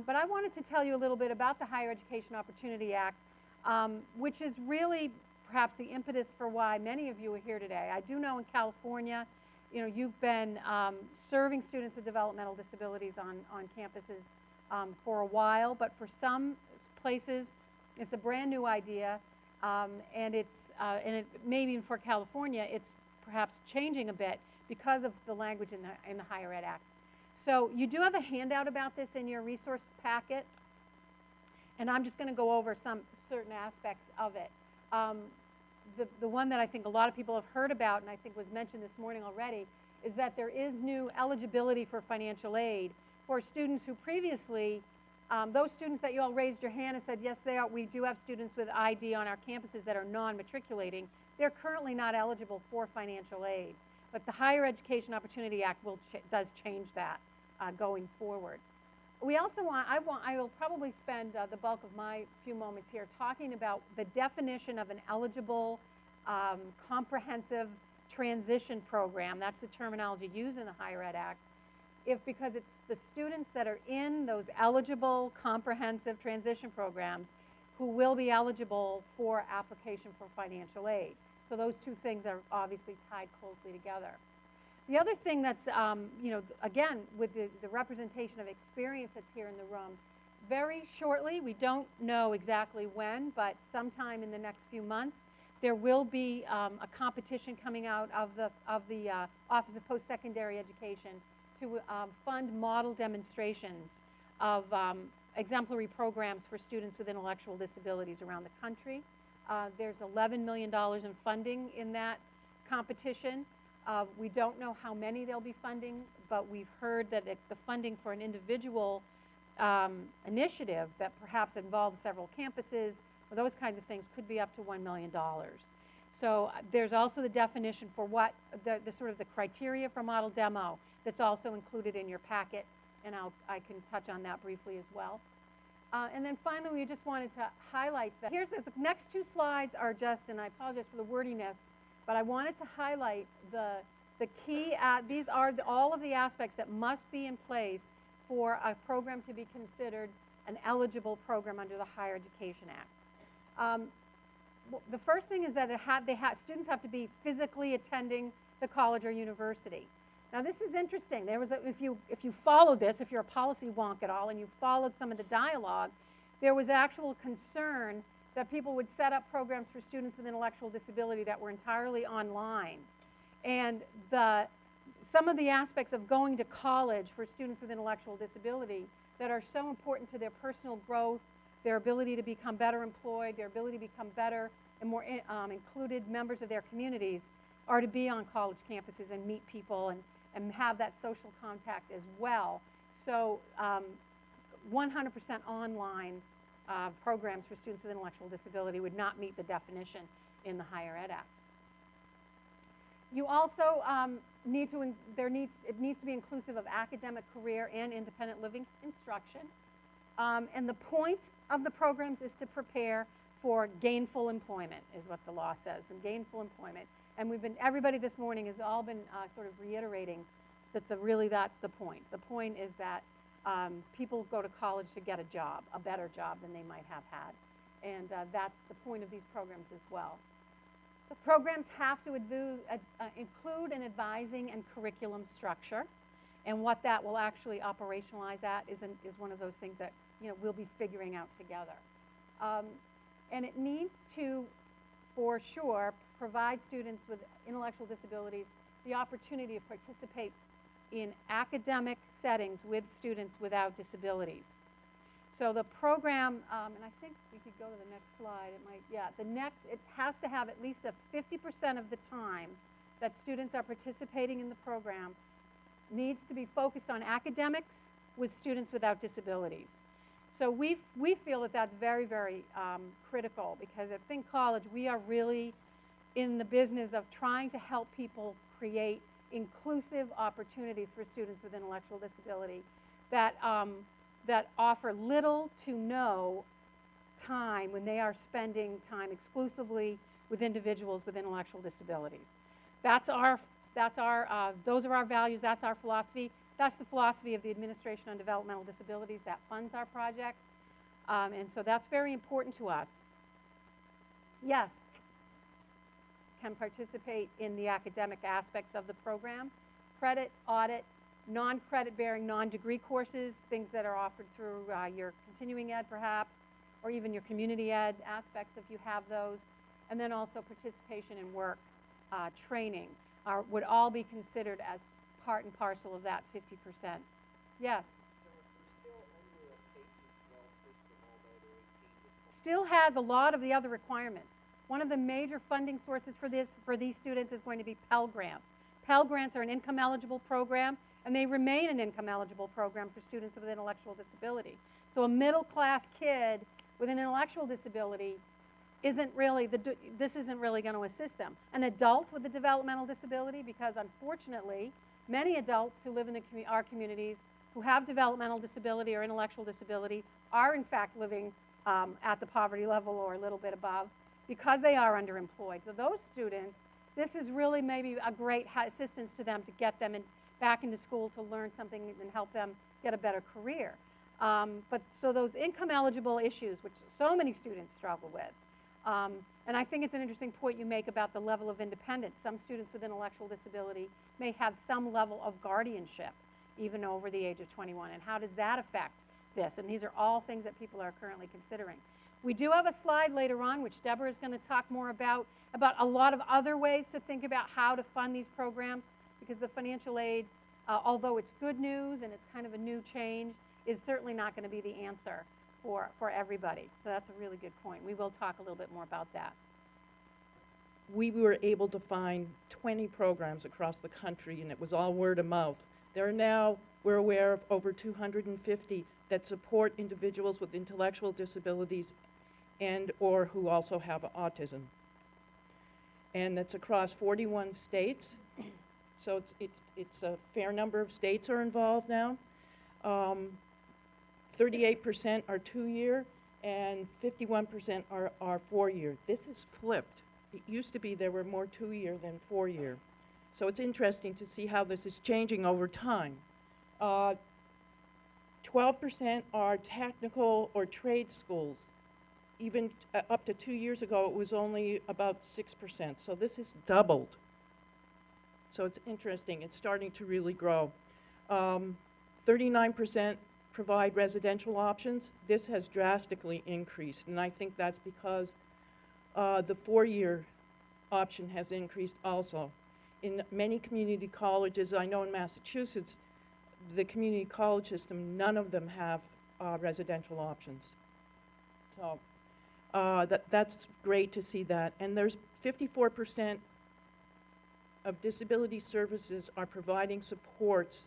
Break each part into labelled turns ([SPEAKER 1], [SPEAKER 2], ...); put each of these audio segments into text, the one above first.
[SPEAKER 1] But I wanted to tell you a little bit about the Higher Education Opportunity Act, which is really perhaps the impetus for why many of you are here today. I do know in California, you've been serving students with developmental disabilities on campuses for a while, but for some places, it's a brand new idea, and it maybe even for California, it's perhaps changing a bit because of the language in the Higher Ed Act. So you do have a handout about this in your resource packet, and I'm just going to go over some certain aspects of it. The one that I think a lot of people have heard about, and I think was mentioned this morning already, is that there is new eligibility for financial aid for students who previously, those students that you all raised your hand and said, yes, we do have students with ID on our campuses that are non-matriculating, they're currently not eligible for financial aid. But the Higher Education Opportunity Act does change that going forward. We also I will probably spend the bulk of my few moments here talking about the definition of an eligible comprehensive transition program. That's the terminology used in the Higher Ed Act. Because it's the students that are in those eligible comprehensive transition programs who will be eligible for application for financial aid. So those two things are obviously tied closely together. The other thing that's, again, with the representation of experience that's here in the room, very shortly, we don't know exactly when, but sometime in the next few months, there will be a competition coming out of the Office of Post-Secondary Education to fund model demonstrations of exemplary programs for students with intellectual disabilities around the country. There's $11 million in funding in that competition. We don't know how many they'll be funding, but we've heard that the funding for an individual initiative that perhaps involves several campuses, or those kinds of things, could be up to $1 million. So there's also the definition for what the sort of the criteria for model demo that's also included in your packet, and I can touch on that briefly as well. And then finally, we just wanted to highlight that. The next two slides are just, and I apologize for the wordiness, but I wanted to highlight the key, these are all of the aspects that must be in place for a program to be considered an eligible program under the Higher Education Act. The first thing is that students have to be physically attending the college or university. Now this is interesting. If you followed this, if you're a policy wonk at all, and you followed some of the dialogue, there was actual concern that people would set up programs for students with intellectual disability that were entirely online. And some of the aspects of going to college for students with intellectual disability that are so important to their personal growth, their ability to become better employed, their ability to become better and more included members of their communities, are to be on college campuses and meet people and have that social contact as well. So 100% online programs for students with intellectual disability would not meet the definition in the Higher Ed Act. You also it needs to be inclusive of academic, career, and independent living instruction. And the point of the programs is to prepare for gainful employment, is what the law says, and gainful employment. And everybody this morning has all been sort of reiterating that that's the point. The point is that people go to college to get a job, a better job than they might have had. And that's the point of these programs as well. The programs have to include an advising and curriculum structure. And what that will actually operationalize at is one of those things that we'll be figuring out together. And it needs to, for sure, provide students with intellectual disabilities the opportunity to participate in academic settings with students without disabilities. So the program, and I think we could go to the next slide. It has to have at least 50% of the time that students are participating in the program needs to be focused on academics with students without disabilities. So we feel that that's very, very critical, because at Think College, we are really in the business of trying to help people create inclusive opportunities for students with intellectual disability that offer little to no time when they are spending time exclusively with individuals with intellectual disabilities. Those are our values, that's our philosophy. That's the philosophy of the Administration on Developmental Disabilities that funds our project. And so that's very important to us. Yes, can participate in the academic aspects of the program. Credit, audit, non-credit bearing, non-degree courses, things that are offered through your continuing ed perhaps, or even your community ed aspects if you have those. And then also participation in work, training, would all be considered as part and parcel of that 50%. Yes? Still has a lot of the other requirements. One of the major funding sources for these students is going to be Pell Grants. Pell Grants are an income eligible program, and they remain an income eligible program for students with intellectual disability. So a middle class kid with an intellectual disability isn't really, this isn't really going to assist them. An adult with a developmental disability, because unfortunately, many adults who live in our communities who have developmental disability or intellectual disability are in fact living at the poverty level or a little bit above because they are underemployed. So those students, this is really maybe a great assistance to them to get them back into school to learn something and help them get a better career. But so those income eligible issues, which so many students struggle with, and I think it's an interesting point you make about the level of independence. Some students with intellectual disability may have some level of guardianship even over the age of 21. And how does that affect this? And these are all things that people are currently considering. We do have a slide later on, which Deborah is going to talk more about a lot of other ways to think about how to fund these programs, because the financial aid, although it's good news and it's kind of a new change, is certainly not going to be the answer for everybody. So that's a really good point. We will talk a little bit more about that.
[SPEAKER 2] We were able to find 20 programs across the country, and it was all word of mouth. There are now, we're aware of over 250 that support individuals with intellectual disabilities and or who also have autism. And that's across 41 states. So it's a fair number of states are involved now. 38% are 2-year and 51% are 4-year. This is flipped. It used to be there were more 2-year than 4-year. So it's interesting to see how this is changing over time. 12% are technical or trade schools. Even up to 2 years ago, it was only about 6%. So this has doubled. So it's interesting. It's starting to really grow. 39% provide residential options. This has drastically increased, and I think that's because the 4-year option has increased also. In many community colleges, I know in Massachusetts, the community college system, none of them have residential options. So that's great to see that. And there's 54% of disability services are providing supports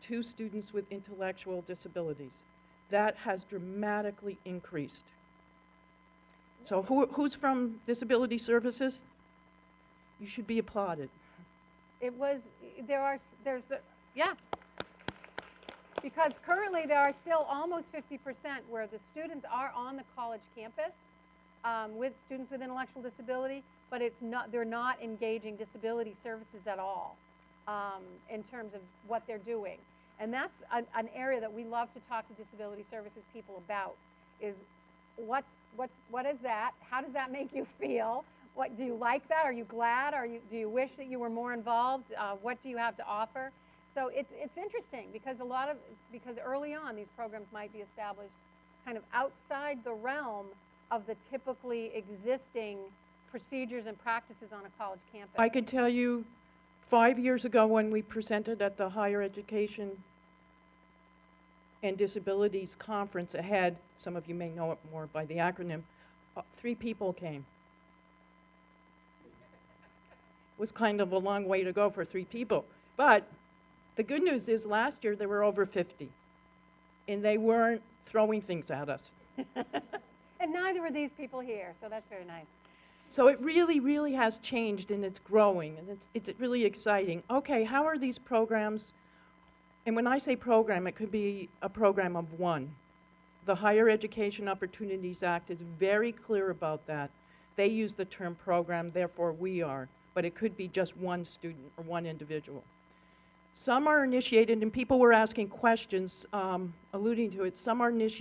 [SPEAKER 2] to students with intellectual disabilities. That has dramatically increased. So who's from Disability Services? You should be applauded.
[SPEAKER 1] It was, yeah. Because currently there are still almost 50% where the students are on the college campus with students with intellectual disability, but they're not engaging disability services at all in terms of what they're doing. And that's an area that we love to talk to disability services people about, is what is that? How does that make you feel? What, do you like that? Are you glad? Do you wish that you were more involved? What do you have to offer? So it's interesting because because early on these programs might be established kind of outside the realm of the typically existing procedures and practices on a college campus.
[SPEAKER 2] I can tell you 5 years ago when we presented at the Higher Education and Disabilities Conference ahead, some of you may know it more by the acronym, 3 people came. It was kind of a long way to go for 3 people. But the good news is last year there were over 50. And they weren't throwing things at us.
[SPEAKER 1] And neither were these people here, so that's very nice.
[SPEAKER 2] So it really, really has changed, and it's growing, and it's really exciting. Okay, how are these programs? And when I say program, it could be a program of one. The Higher Education Opportunities Act is very clear about that. They use the term program, therefore we are, but it could be just one student or one individual. Some are initiated, and people were asking questions alluding to it. Some are initiated